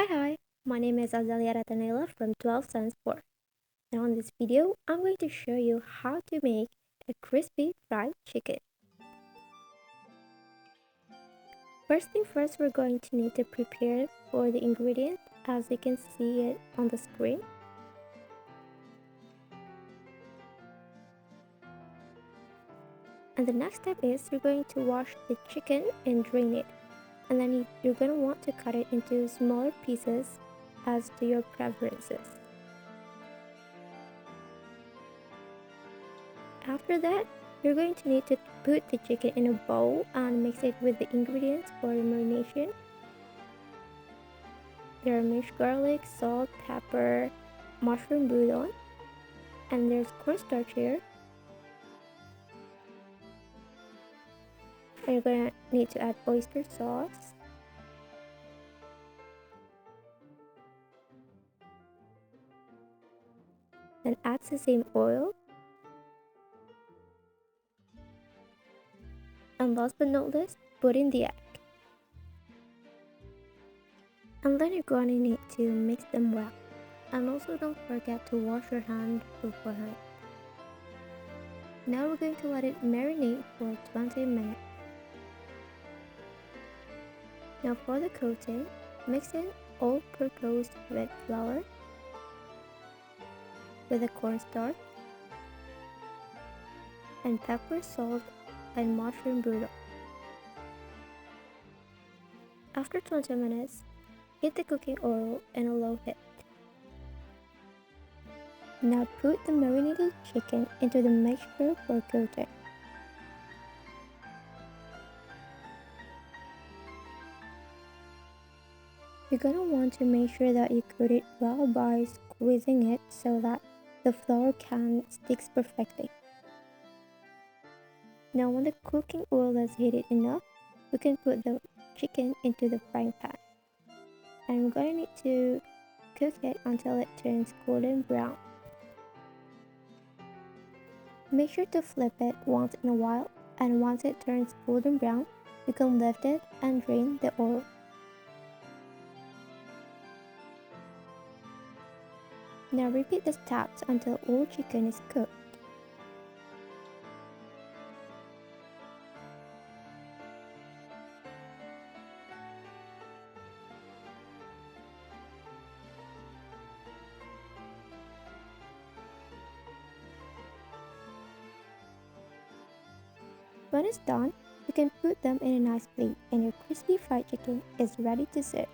Hi, my name is Azalia Ratanela from 12 Science 4. Now in this video, I'm going to show you how to make a crispy fried chicken. First thing first, we're going to need to prepare for the ingredients as you can see it on the screen. And the next step is you're going to wash the chicken and drain it. And then you're going to want to cut it into smaller pieces as to your preferences. After that, you're going to need to put the chicken in a bowl and mix it with the ingredients for the marination. There are minced garlic, salt, pepper, mushroom bouillon, and there's cornstarch here. And you're going to need to add oyster sauce. Then add sesame oil. And last but not least, put in the egg. And then you're going to need to mix them well. And also don't forget to wash your hand beforehand. Now we're going to let it marinate for 20 minutes. Now for the coating, mix in all-purpose wheat flour with the cornstarch and pepper, salt, and mushroom bouillon. After 20 minutes, heat the cooking oil in a low heat. Now put the marinated chicken into the mixture for coating. You're gonna want to make sure that you coat it well by squeezing it so that the flour can stick perfectly. Now when the cooking oil is heated enough, we can put the chicken into the frying pan. And we're gonna need to cook it until it turns golden brown. Make sure to flip it once in a while, and once it turns golden brown, you can lift it and drain the oil. Now repeat the steps until all chicken is cooked. When it's done, you can put them in a nice plate and your crispy fried chicken is ready to serve.